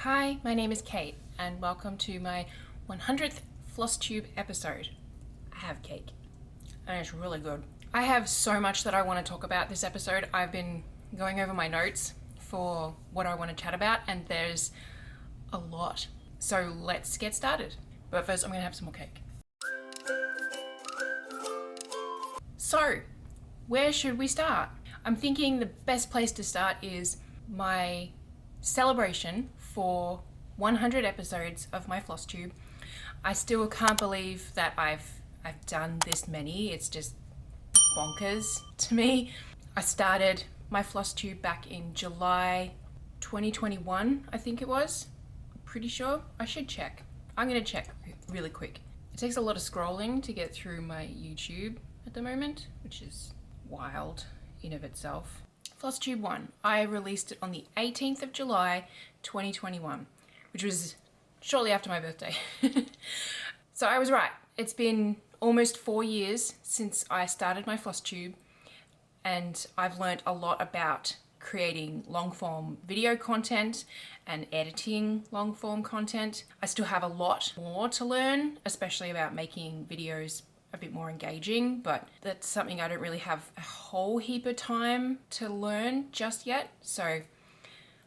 Hi, my name is Kate and welcome to my 100th FlossTube episode. I have cake and it's really good. I have so much that I want to talk about this episode. I've been going over my notes for what I want to chat about and there's a lot. So let's get started. But first I'm going to have some more cake. So, where should we start? I'm thinking the best place to start is my celebration for 100 episodes of my FlossTube. I still can't believe that I've done this many. It's just bonkers to me. I started my FlossTube back in July 2021, I think it was. I'm pretty sure. I should check. I'm gonna check really quick. It takes a lot of scrolling to get through my YouTube at the moment, which is wild in of itself. FlossTube 1, I released it on the 18th of July 2021, which was shortly after my birthday. So I was right. It's been almost 4 years since I started my FlossTube and I've learned a lot about creating long form video content and editing long form content. I still have a lot more to learn, especially about making videos a bit more engaging, but that's something I don't really have a whole heap of time to learn just yet. So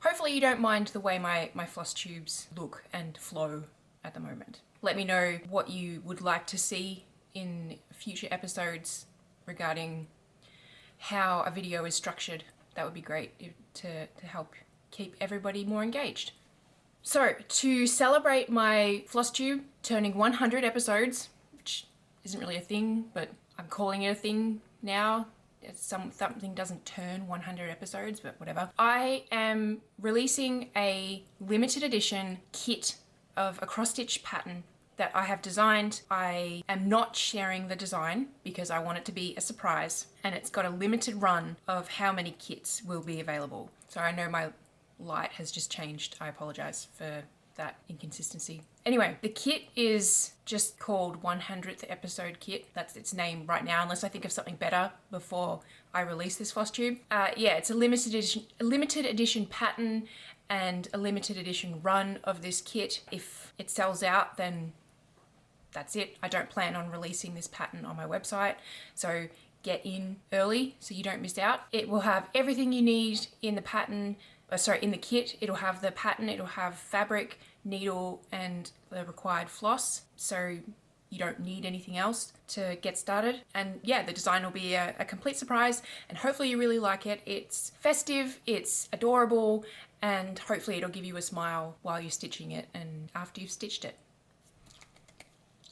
hopefully you don't mind the way my FlossTubes look and flow at the moment. Let me know what you would like to see in future episodes regarding how a video is structured. That would be great to help keep everybody more engaged. So to celebrate my FlossTube turning 100 episodes, which isn't really a thing, but I'm calling it a thing now. Something doesn't turn 100 episodes, but whatever. I am releasing a limited edition kit of a cross-stitch pattern that I have designed. I am not sharing the design because I want it to be a surprise, and it's got a limited run of how many kits will be available. So I know my light has just changed. I apologize for that inconsistency. Anyway, the kit is just called 100th episode kit. That's its name right now, unless I think of something better before I release this FlossTube. Yeah, it's a limited edition pattern and a limited edition run of this kit. If it sells out, then that's it. I don't plan on releasing this pattern on my website, so get in early so you don't miss out. It will have everything you need in the pattern, in the kit. It'll have the pattern, it'll have fabric, needle, and the required floss, so you don't need anything else to get started. And yeah, the design will be a complete surprise, and hopefully you really like it. It's festive, it's adorable, and hopefully it'll give you a smile while you're stitching it and after you've stitched it.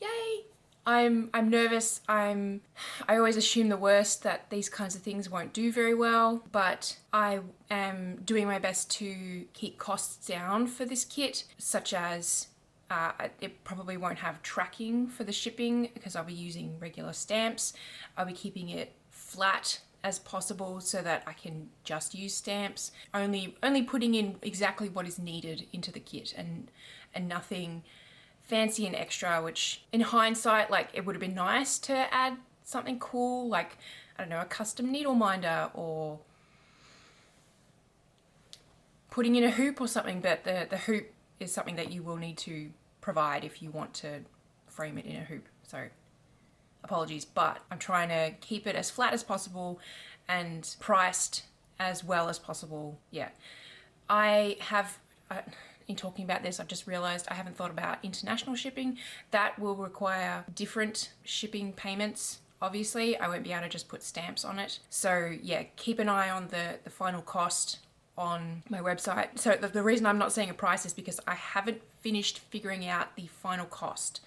Yay! I'm nervous. I always assume the worst, that these kinds of things won't do very well, but I am doing my best to keep costs down for this kit, such as it probably won't have tracking for the shipping because I'll be using regular stamps. I'll be keeping it flat as possible so that I can just use stamps, only putting in exactly what is needed into the kit and nothing fancy and extra, which in hindsight, like, it would have been nice to add something cool, like, I don't know, a custom needle minder or putting in a hoop or something, but the hoop is something that you will need to provide if you want to frame it in a hoop. So apologies, but I'm trying to keep it as flat as possible and priced as well as possible. Yeah, I have, in talking about this, I've just realized I haven't thought about international shipping. That will require different shipping payments. Obviously, I won't be able to just put stamps on it. So yeah, keep an eye on the final cost on my website. So the reason I'm not saying a price is because I haven't finished figuring out the final cost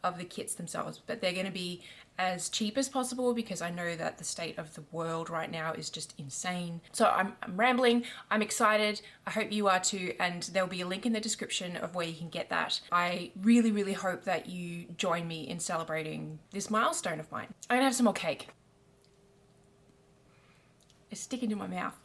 of the kits themselves, but they're going to be as cheap as possible because I know that the state of the world right now is just insane. So I'm rambling. I'm excited. I hope you are too, and there'll be a link in the description of where you can get that. I really, really hope that you join me in celebrating this milestone of mine. I'm gonna have some more cake. It's sticking to my mouth.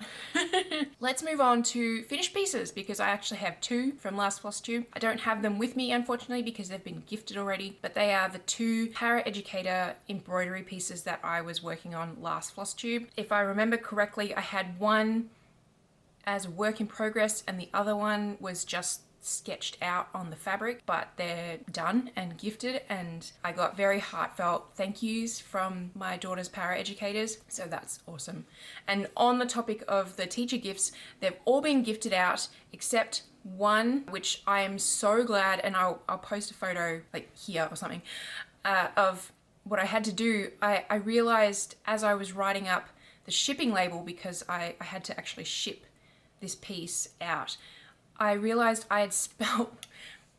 Let's move on to finished pieces because I actually have two from last FlossTube. I don't have them with me, unfortunately, because they've been gifted already, but they are the two Paraeducator embroidery pieces that I was working on last FlossTube. If I remember correctly, I had one as a work in progress and the other one was just sketched out on the fabric, but they're done and gifted, and I got very heartfelt thank yous from my daughter's paraeducators, so that's awesome. And on the topic of the teacher gifts, they've all been gifted out except one, which I am so glad, and I'll post a photo like here or something of what I had to do. I realized as I was writing up the shipping label, because I had to actually ship this piece out, I realized I had spelt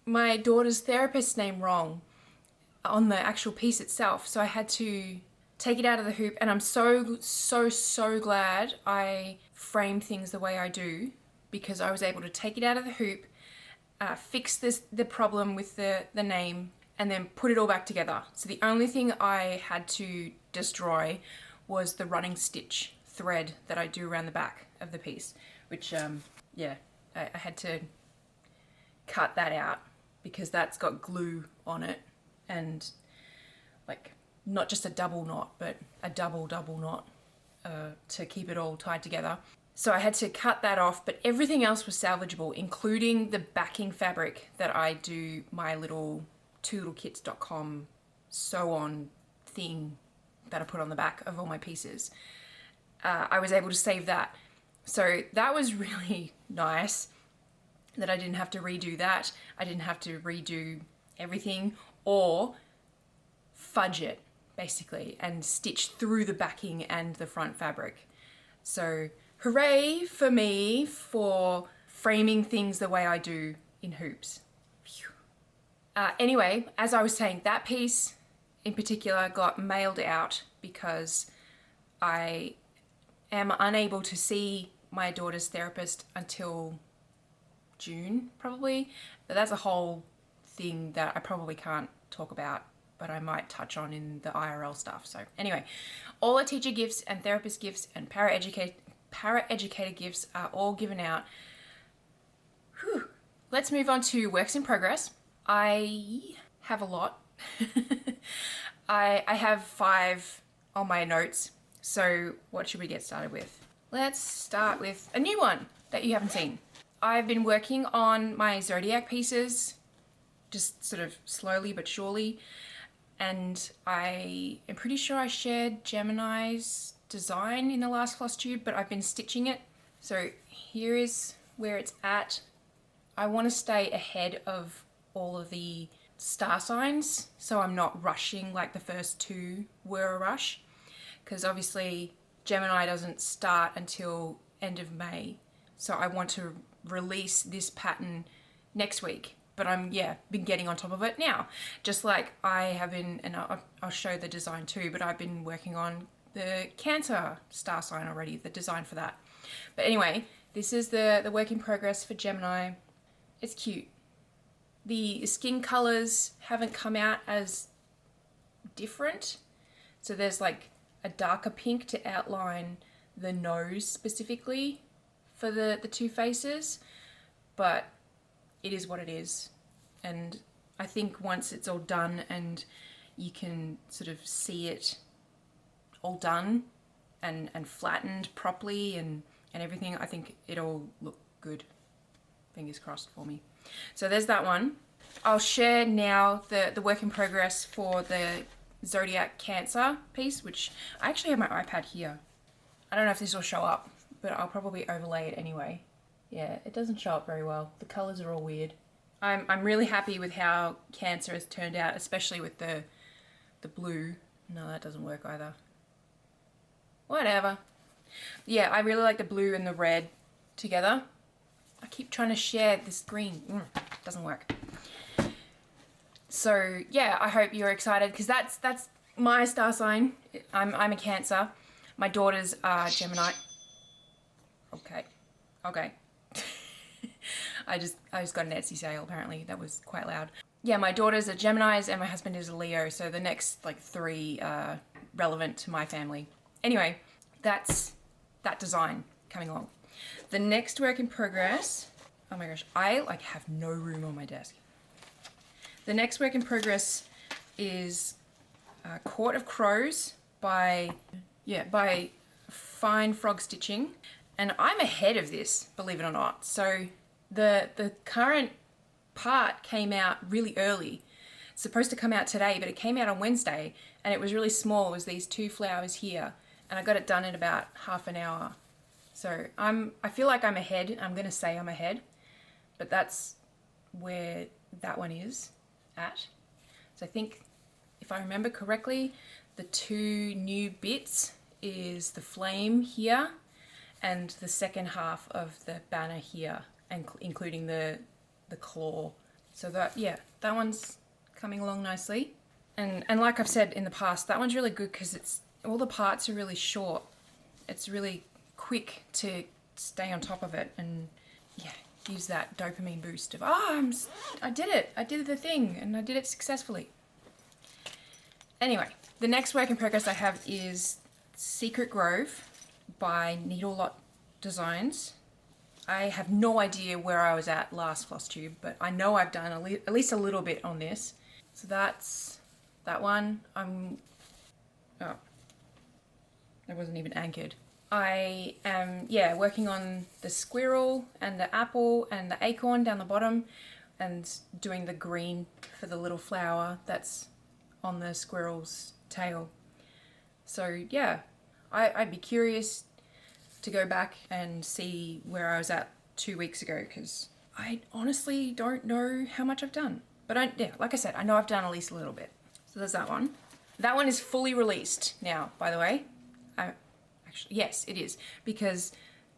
my daughter's therapist's name wrong on the actual piece itself. So I had to take it out of the hoop, and I'm so glad I framed things the way I do, because I was able to take it out of the hoop, fix the problem with the name, and then put it all back together. So the only thing I had to destroy was the running stitch thread that I do around the back of the piece, which yeah, I had to cut that out because that's got glue on it, and like not just a double knot, but a double knot to keep it all tied together. So I had to cut that off, but everything else was salvageable, including the backing fabric that I do my little twolittlekits.com sew on thing that I put on the back of all my pieces. I was able to save that. So that was really nice that I didn't have to redo that. I didn't have to redo everything or fudge it, basically, and stitch through the backing and the front fabric. So hooray for me for framing things the way I do in hoops. Anyway, as I was saying, that piece in particular got mailed out because I am unable to see my daughter's therapist until June, probably. But that's a whole thing that I probably can't talk about, but I might touch on in the IRL stuff. So anyway, all the teacher gifts and therapist gifts and paraeducator gifts are all given out. Whew. Let's move on to works in progress. I have a lot. I have 5 on my notes. So what should we get started with? Let's start with a new one that you haven't seen. I've been working on my Zodiac pieces, just sort of slowly but surely. And I am pretty sure I shared Gemini's design in the last FlossTube, but I've been stitching it. So here is where it's at. I want to stay ahead of all of the star signs, so I'm not rushing like the first 2 were a rush, because obviously Gemini doesn't start until end of May, so I want to release this pattern next week, but I'm been getting on top of it now, just like I have been, and I'll show the design too, but I've been working on the Cancer star sign already, the design for that. But anyway, this is the work in progress for Gemini. It's cute. The skin colors haven't come out as different. So there's like a darker pink to outline the nose specifically for the 2 faces, but it is what it is. And I think once it's all done and you can sort of see it all done and flattened properly and everything, I think it'll look good. Fingers crossed for me. So there's that one. I'll share now the work in progress for the Zodiac Cancer piece, which I actually have my iPad here. I don't know if this will show up, but I'll probably overlay it anyway. Yeah, it doesn't show up very well. The colors are all weird. I'm really happy with how Cancer has turned out, especially with the blue. No, that doesn't work either. Whatever. Yeah, I really like the blue and the red together. I keep trying to share this green. Doesn't work. So yeah, I hope you're excited, because that's my star sign. I'm a Cancer. My daughters are Gemini. Okay. I just got an Etsy sale apparently. That was quite loud. Yeah, my daughters are Geminis and my husband is a Leo. So the next like 3 are relevant to my family. Anyway, that's that design coming along. The next work in progress, oh my gosh, I like have no room on my desk. The next work in progress is Court of Crows by Fine Frog Stitching. And I'm ahead of this, believe it or not. So the current part came out really early. It's supposed to come out today, but it came out on Wednesday, and it was really small. It was these 2 flowers here, and I got it done in about half an hour. So I feel like I'm ahead. I'm going to say I'm ahead, but that's where that one is at. So I think, if I remember correctly, the 2 new bits is the flame here and the second half of the banner here, and including the claw. So that one's coming along nicely. And like I've said in the past, that one's really good because it's all the parts are really short. It's really quick to stay on top of it, and gives that dopamine boost of I did it, I did the thing, and I did it successfully. Anyway, the next work in progress I have is Secret Grove by Needle Designs. I have no idea where I was at last FlossTube, but I know I've done at least a little bit on this. So that's that one. That wasn't even anchored. I am, working on the squirrel and the apple and the acorn down the bottom, and doing the green for the little flower that's on the squirrel's tail. So I'd be curious to go back and see where I was at 2 weeks ago, because I honestly don't know how much I've done. But like I said, I know I've done at least a little bit. So there's that one. That one is fully released now, by the way. Actually, yes, it is, because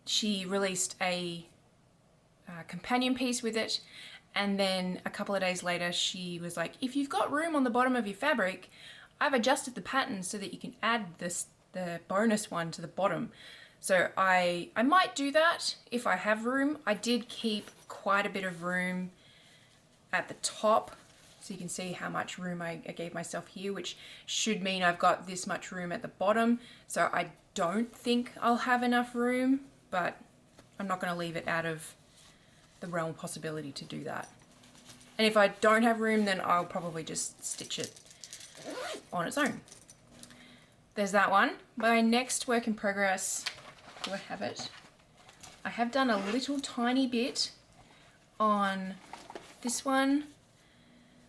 she released a companion piece with it, and then a couple of days later she was like, if you've got room on the bottom of your fabric, I've adjusted the pattern so that you can add the bonus one to the bottom. So I might do that if I have room. I did keep quite a bit of room at the top, so you can see how much room I gave myself here, which should mean I've got this much room at the bottom. So I don't think I'll have enough room, but I'm not going to leave it out of the realm of possibility to do that. And if I don't have room, then I'll probably just stitch it on its own. There's that one. My next work in progress, do I have it? I have done a little tiny bit on this one,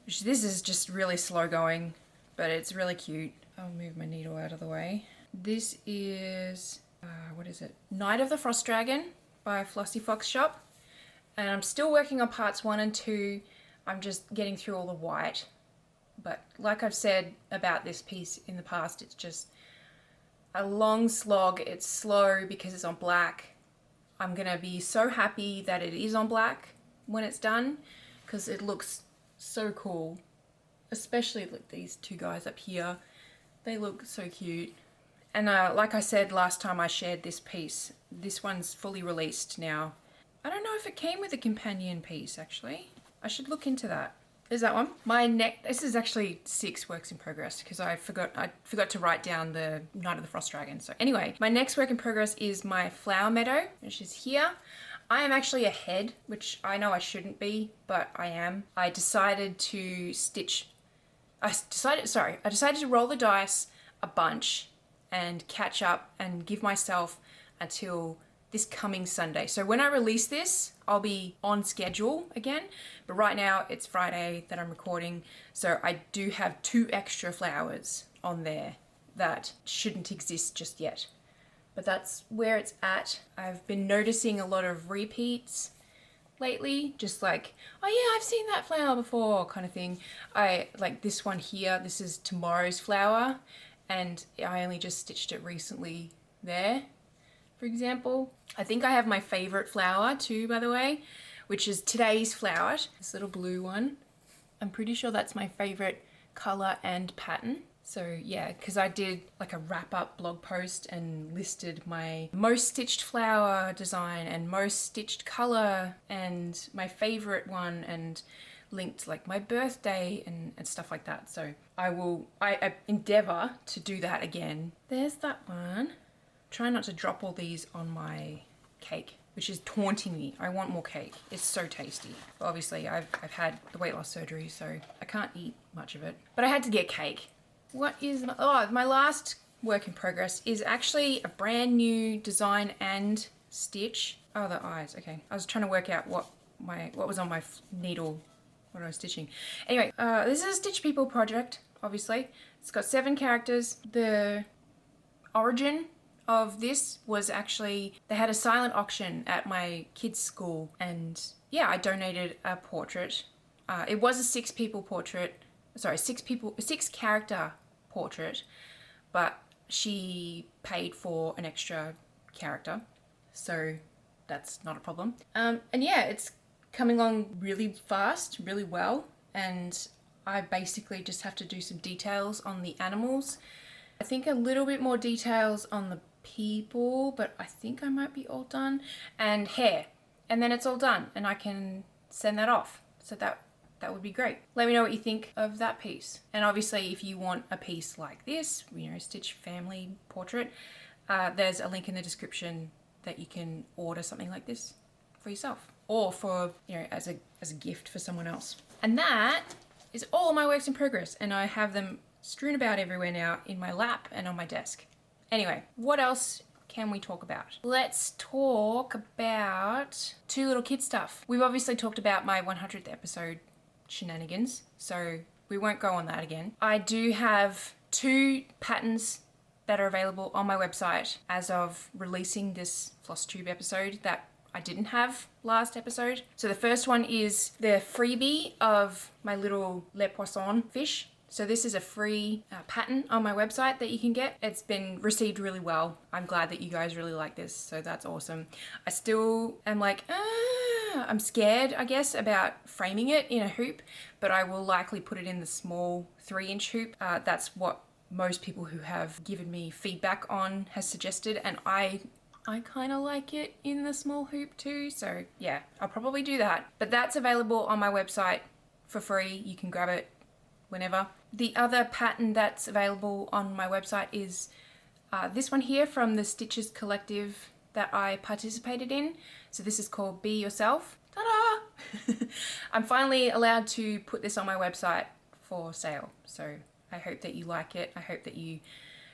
which this is just really slow going, but it's really cute. I'll move my needle out of the way. This is, what is it? Night of the Frost Dragon by Flossy Fox Shop. And I'm still working on parts 1 and 2. I'm just getting through all the white. But like I've said about this piece in the past, it's just a long slog. It's slow because it's on black. I'm gonna be so happy that it is on black when it's done, because it looks so cool. Especially like these 2 guys up here. They look so cute. And like I said last time I shared this piece, this one's fully released now. I don't know if it came with a companion piece, actually. I should look into that. There's that one. This is actually 6 works in progress, because I forgot to write down the Night of the Frost Dragon. So anyway, my next work in progress is my Flower Meadow, which is here. I am actually ahead, which I know I shouldn't be, but I am. I decided to roll the dice a bunch and catch up and give myself until this coming Sunday. So when I release this, I'll be on schedule again, but right now it's Friday that I'm recording, so I do have 2 extra flowers on there that shouldn't exist just yet. But that's where it's at. I've been noticing a lot of repeats lately, just like, oh yeah, I've seen that flower before kind of thing. I like this one here. This is tomorrow's flower, and I only just stitched it recently there, for example. I think I have my favorite flower too, by the way, which is today's flower, this little blue one. I'm pretty sure that's my favorite color and pattern. So yeah, because I did like a wrap-up blog post and listed my most stitched flower design and most stitched color and my favorite one, and linked like my birthday and stuff like that. So I endeavor to do that again. There's that one. Try not to drop all these on my cake, which is taunting me. I want more cake. It's so tasty. But obviously I've had the weight loss surgery, so I can't eat much of it. But I had to get cake. What is my last work in progress is actually a brand new design and stitch. Oh, the eyes. Okay. I was trying to work out what was on my needle what I was stitching. Anyway, this is a Stitch People project, obviously. It's got 7 characters. The origin of this was actually, they had a silent auction at my kids' school, and yeah, I donated a portrait. It was a 6 character portrait, but she paid for an extra character, so that's not a problem. And yeah, it's coming along really fast, really well, and I basically just have to do some details on the animals. I think a little bit more details on the people, but I think I might be all done, and hair, and then it's all done and I can send that off. So that would be great. Let me know what you think of that piece. And obviously if you want a piece like this, you know, Stitch family portrait, there's a link in the description that you can order something like this for yourself, or for, you know, as a gift for someone else. And that is all my works in progress, and I have them strewn about everywhere now in my lap and on my desk. Anyway, what else can we talk about? Let's talk about Two Little Kid stuff. We've obviously talked about my 100th episode shenanigans, so we won't go on that again. I do have 2 patterns that are available on my website as of releasing this FlossTube episode that I didn't have last episode. So the first one is the freebie of my little Le Poisson fish. So this is a free pattern on my website that you can get. It's been received really well. I'm glad that you guys really like this, so that's awesome. I still am like, I'm scared, I guess, about framing it in a hoop, but I will likely put it in the small 3-inch hoop. That's what most people who have given me feedback on has suggested, and I kind of like it in the small hoop too, so yeah, I'll probably do that. But that's available on my website for free. You can grab it whenever. The other pattern that's available on my website is this one here from the Stitches collective that I participated in. So this is called Be Yourself. Ta-da! I'm finally allowed to put this on my website for sale, so I hope that you like it. I hope that you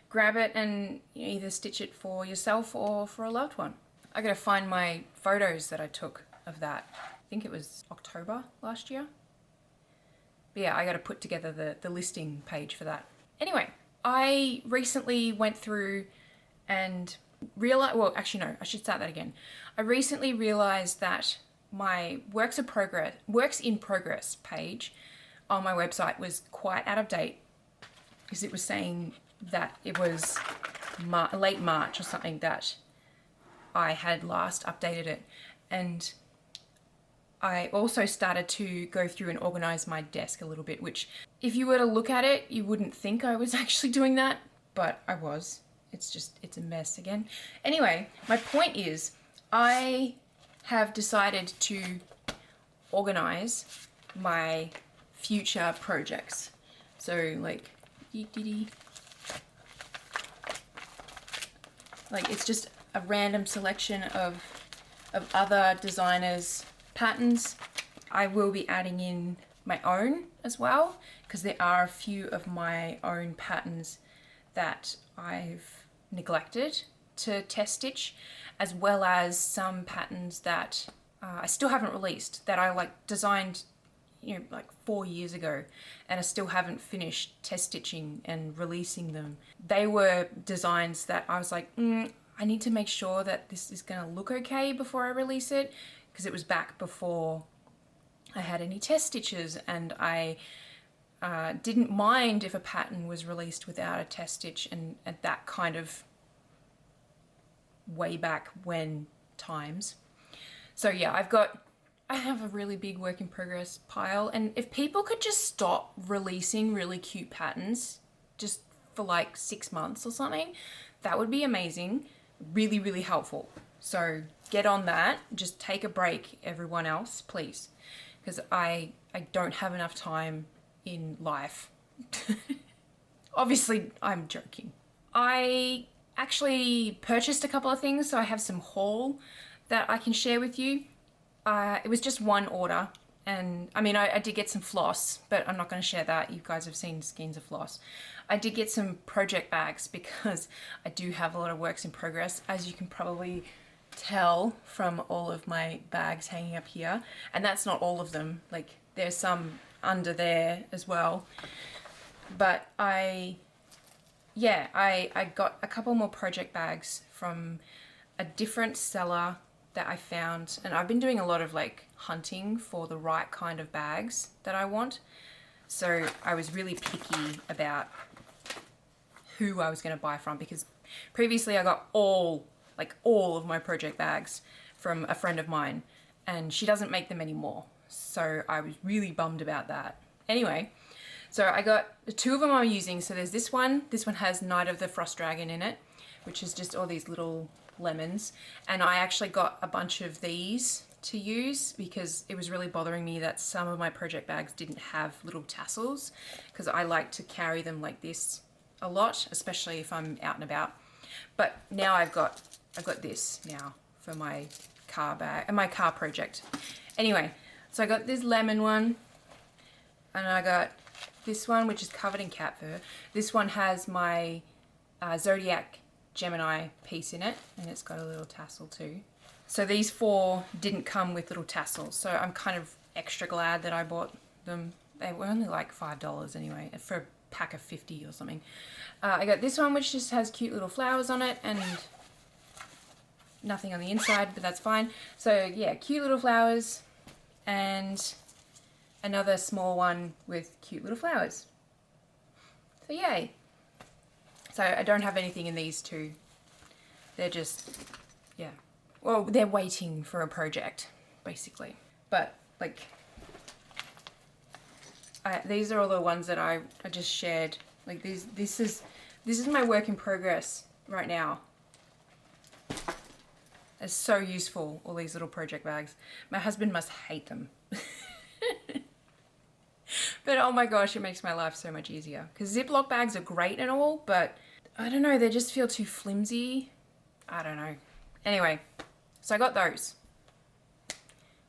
grab it and you either stitch it for yourself or for a loved one. I gotta find my photos that I took of that. I think it was October last year. But yeah, I gotta put together the listing page for that. Anyway, I recently went through and realized, well, actually no, I should start that again. I recently realized that my works in progress page on my website was quite out of date, because it was saying that it was late March or something that I had last updated it. And I also started to go through and organize my desk a little bit, which if you were to look at it, you wouldn't think I was actually doing that, but I was. It's a mess again. Anyway, my point is I have decided to organize my future projects. So like, like it's just a random selection of other designers' patterns. I will be adding in my own as well, because there are a few of my own patterns that I've neglected to test stitch, as well as some patterns that I still haven't released, that I like designed, you know, like 4 years ago, and I still haven't finished test stitching and releasing them. They were designs that I was like, I need to make sure that this is gonna look okay before I release it, because it was back before I had any test stitches, and I didn't mind if a pattern was released without a test stitch, and at that kind of way back when times. So yeah, I have a really big work in progress pile, and if people could just stop releasing really cute patterns just for like 6 months or something, that would be amazing. Really, really helpful. So get on that. Just take a break, everyone else, please, because I don't have enough time in life. Obviously, I'm joking. I actually purchased a couple of things, so I have some haul that I can share with you. It was just one order, and I mean, I did get some floss, but I'm not going to share that. You guys have seen skeins of floss. I did get some project bags because I do have a lot of works in progress, as you can probably tell from all of my bags hanging up here. And that's not all of them. Like, there's some under there as well. But I got a couple more project bags from a different seller that I found, and I've been doing a lot of like hunting for the right kind of bags that I want. So I was really picky about who I was going to buy from, because previously I got all of my project bags from a friend of mine, and she doesn't make them anymore. So I was really bummed about that. Anyway, so I got the two of them I'm using. So there's this one. This one has Night of the Frost Dragon in it, which is just all these little lemons. And I actually got a bunch of these to use because it was really bothering me that some of my project bags didn't have little tassels, because I like to carry them like this a lot, especially if I'm out and about. But now I've got this now for my car bag and my car project. Anyway, so I got this lemon one, and I got this one which is covered in cat fur. This one has my Zodiac Gemini piece in it, and it's got a little tassel too. So these four didn't come with little tassels, so I'm kind of extra glad that I bought them. They were only like $5 anyway, for a pack of 50 or something. I got this one which just has cute little flowers on it and nothing on the inside, but that's fine. So yeah, cute little flowers, and another small one with cute little flowers. So yay. So I don't have anything in these two. They're just, yeah. Well, they're waiting for a project, basically. But like, these are all the ones that I just shared. Like this is my work in progress right now. It's so useful, all these little project bags. My husband must hate them. But oh my gosh, it makes my life so much easier. Because Ziploc bags are great and all, but I don't know, they just feel too flimsy. I don't know. Anyway, so I got those,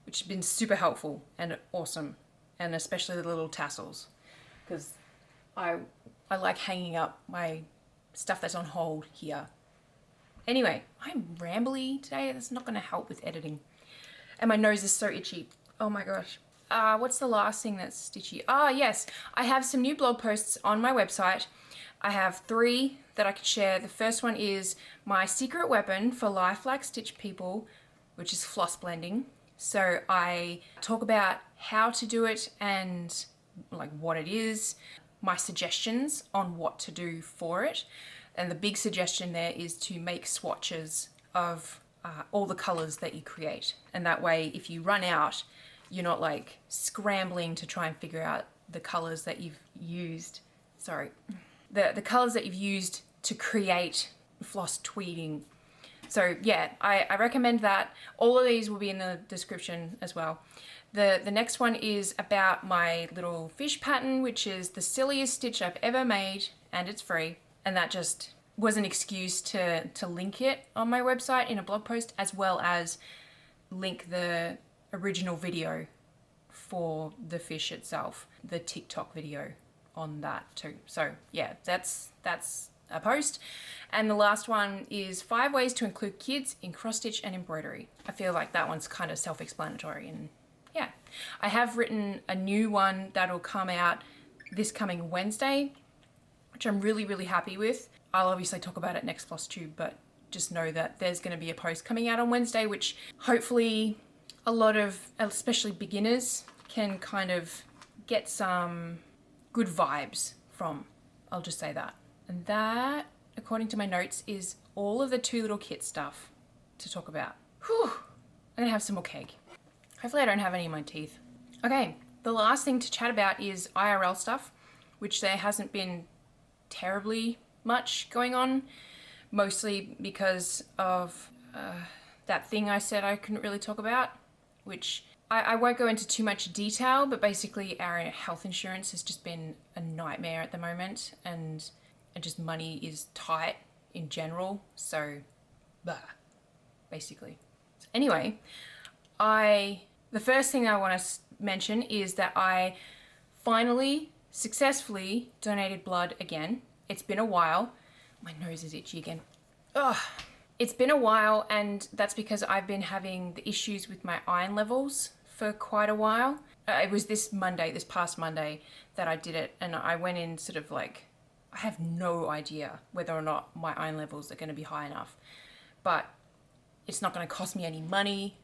which have been super helpful and awesome. And especially the little tassels, because I like hanging up my stuff that's on hold here. Anyway, I'm rambly today. That's not going to help with editing. And my nose is so itchy. Oh my gosh. What's the last thing that's stitchy? Yes, I have some new blog posts on my website. I have 3 that I could share. The first one is my secret weapon for lifelike stitch people, which is floss blending. So I talk about how to do it and like what it is, my suggestions on what to do for it. And the big suggestion there is to make swatches of all the colors that you create. And that way, if you run out, you're not like scrambling to try and figure out the colors that you've used. Sorry. The colors that you've used to create floss tweeding. So yeah, I recommend that. All of these will be in the description as well. The next one is about my little fish pattern, which is the silliest stitch I've ever made, and it's free. And that just was an excuse to link it on my website in a blog post, as well as link the original video for the fish itself, the TikTok video on that too. So yeah, that's a post. And the last one is 5 ways to include kids in cross stitch and embroidery. I feel like that one's kind of self-explanatory, and yeah. I have written a new one that'll come out this coming Wednesday, which I'm really, really happy with. I'll obviously talk about it next FlossTube, but just know that there's going to be a post coming out on Wednesday, which hopefully a lot of, especially beginners, can kind of get some good vibes from. I'll just say that. And that, according to my notes, is all of the Two Little Kit stuff to talk about. Whew. I'm gonna have some more cake. Hopefully I don't have any in my teeth. Okay, the last thing to chat about is IRL stuff, which there hasn't been terribly much going on, mostly because of that thing I said I couldn't really talk about, which I won't go into too much detail, but basically our health insurance has just been a nightmare at the moment, and just money is tight in general, so basically. Anyway, the first thing I want to mention is that I finally successfully donated blood again. It's been a while. My nose is itchy again. Ugh. It's been a while, and that's because I've been having the issues with my iron levels for quite a while. It was this past Monday that I did it, and I went in sort of like, I have no idea whether or not my iron levels are going to be high enough, but it's not going to cost me any money.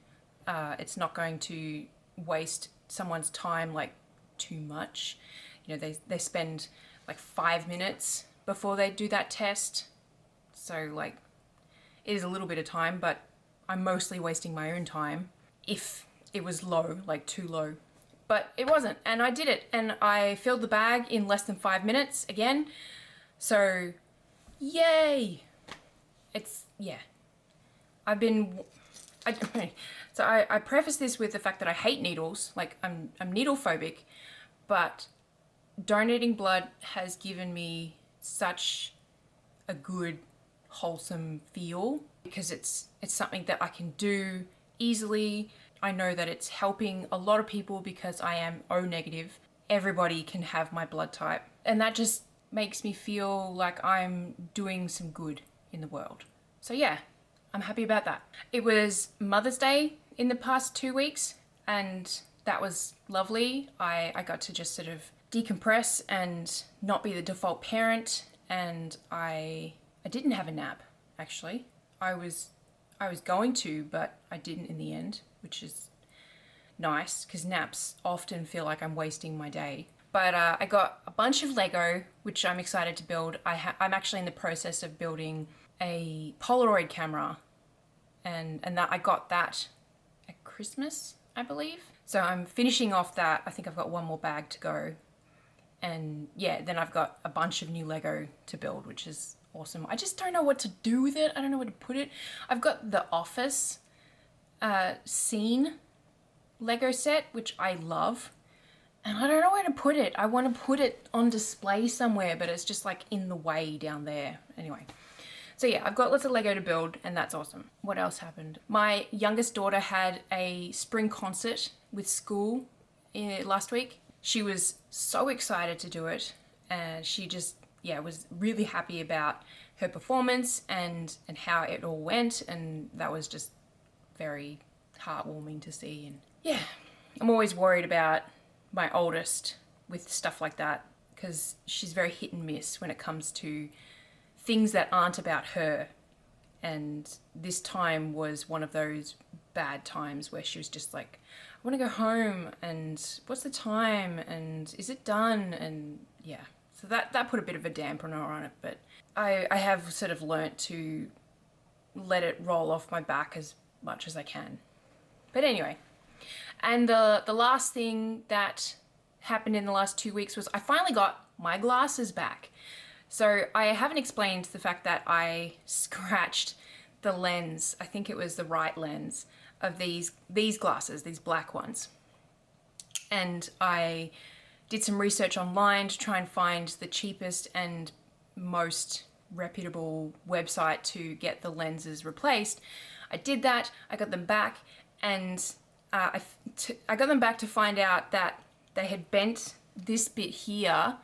It's not going to waste someone's time like too much. You know, they spend like 5 minutes before they do that test. So like, it is a little bit of time, but I'm mostly wasting my own time if it was low, like too low. But it wasn't, and I did it, and I filled the bag in less than 5 minutes again. So, yay! Yeah. So I preface this with the fact that I hate needles, like I'm needle phobic, but donating blood has given me such a good, wholesome feel because it's something that I can do easily. I know that it's helping a lot of people because I am O negative. Everybody can have my blood type, and that just makes me feel like I'm doing some good in the world. So yeah, I'm happy about that. It was Mother's Day in the past 2 weeks, and that was lovely. I got to just sort of decompress and not be the default parent, and I didn't have a nap, actually. I was going to, but I didn't in the end, which is nice because naps often feel like I'm wasting my day. But I got a bunch of Lego, which I'm excited to build. I'm actually in the process of building a Polaroid camera, and that I got that at Christmas, I believe. So I'm finishing off that. I think I've got one more bag to go. And yeah, then I've got a bunch of new Lego to build, which is awesome. I just don't know what to do with it. I don't know where to put it. I've got the Office scene Lego set, which I love, and I don't know where to put it. I want to put it on display somewhere, but it's just like in the way down there. Anyway, so yeah, I've got lots of Lego to build, and that's awesome. What else happened? My youngest daughter had a spring concert with school last week. She was so excited to do it, and she just, yeah, was really happy about her performance and how it all went, and that was just very heartwarming to see. And yeah, I'm always worried about my oldest with stuff like that because she's very hit and miss when it comes to things that aren't about her. And this time was one of those bad times where she was just like, I want to go home, and what's the time, and is it done? And yeah, so that put a bit of a dampener on it, but I have sort of learnt to let it roll off my back as much as I can. But anyway, and the last thing that happened in the last 2 weeks was I finally got my glasses back. So I haven't explained the fact that I scratched the lens, I think it was the right lens, of these glasses, these black ones. And I did some research online to try and find the cheapest and most reputable website to get the lenses replaced. I did that, I got them back, and I got them back to find out that they had bent this bit here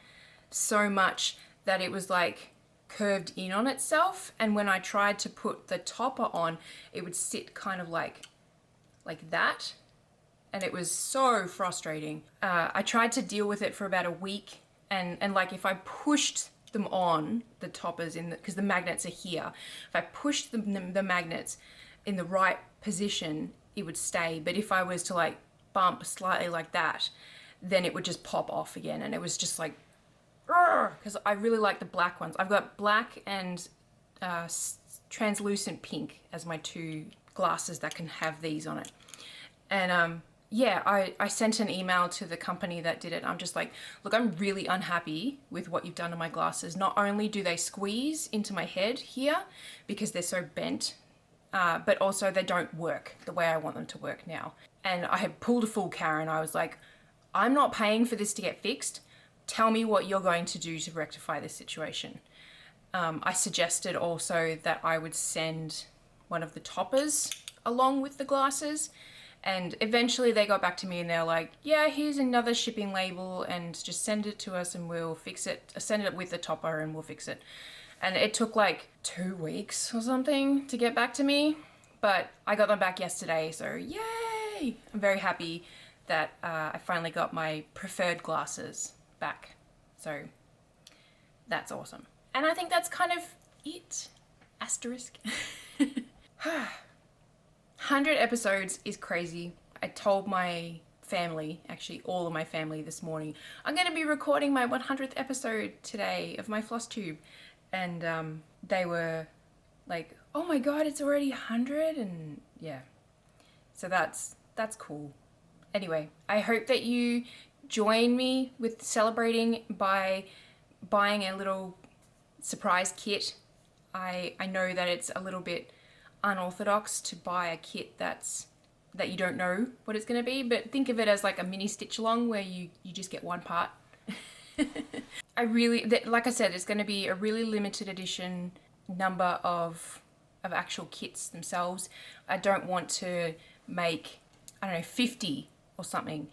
so much that it was like curved in on itself, and when I tried to put the topper on, it would sit kind of like that, and it was so frustrating. I tried to deal with it for about a week, and like if I pushed them on, the toppers, because the magnets are here, if I pushed the magnets in the right position, it would stay, but if I was to like bump slightly like that, then it would just pop off again, and it was just like, because I really like the black ones. I've got black and translucent pink as my two glasses that can have these on it. And yeah, I sent an email to the company that did it. I'm just like, look, I'm really unhappy with what you've done to my glasses. Not only do they squeeze into my head here because they're so bent, but also they don't work the way I want them to work now. And I had pulled a full Karen. I was like, I'm not paying for this to get fixed. Tell me what you're going to do to rectify this situation. I suggested also that I would send one of the toppers along with the glasses, and eventually they got back to me and they're like, yeah, here's another shipping label and just send it to us and we'll fix it. Send it with the topper and we'll fix it. And it took like 2 weeks or something to get back to me, but I got them back yesterday, so yay! I'm very happy that I finally got my preferred glasses back. So that's awesome. And I think that's kind of it. Asterisk. 100 episodes is crazy. I told my family, actually all of my family this morning, I'm going to be recording my 100th episode today of my FlossTube. And they were like, oh my god, it's already 100? And yeah, so that's cool. Anyway, I hope that you join me with celebrating by buying a little surprise kit. I know that it's a little bit unorthodox to buy a kit that you don't know what it's going to be, but think of it as like a mini stitch along where you just get one part. Like I said, it's going to be a really limited edition number of actual kits themselves. I don't want to make, I don't know, 50 or something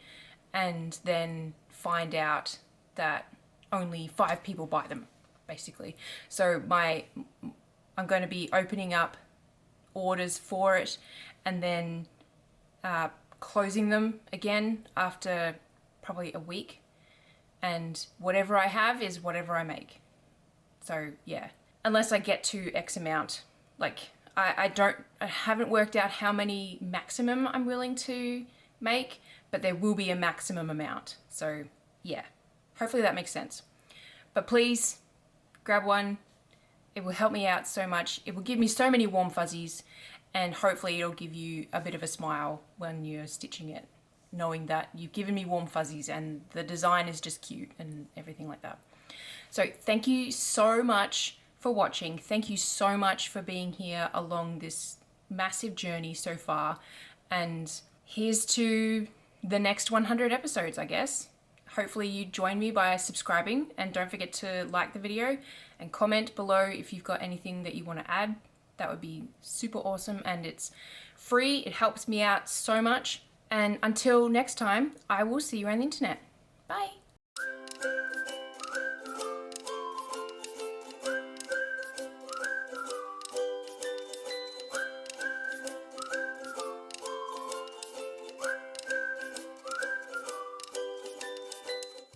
and then find out that only 5 people buy them, basically. So I'm going to be opening up orders for it and then closing them again after probably a week, and whatever I have is whatever I make. So yeah, unless I get to X amount, like I haven't worked out how many maximum I'm willing to make, but there will be a maximum amount. So yeah, hopefully that makes sense. But please grab one. It will help me out so much. It will give me so many warm fuzzies, and hopefully it'll give you a bit of a smile when you're stitching it, knowing that you've given me warm fuzzies and the design is just cute and everything like that. So thank you so much for watching. Thank you so much for being here along this massive journey so far. And here's to the next 100 episodes, I guess. Hopefully you join me by subscribing, and don't forget to like the video and comment below if you've got anything that you want to add. That would be super awesome, and it's free. It helps me out so much. And until next time, I will see you on the internet. Bye.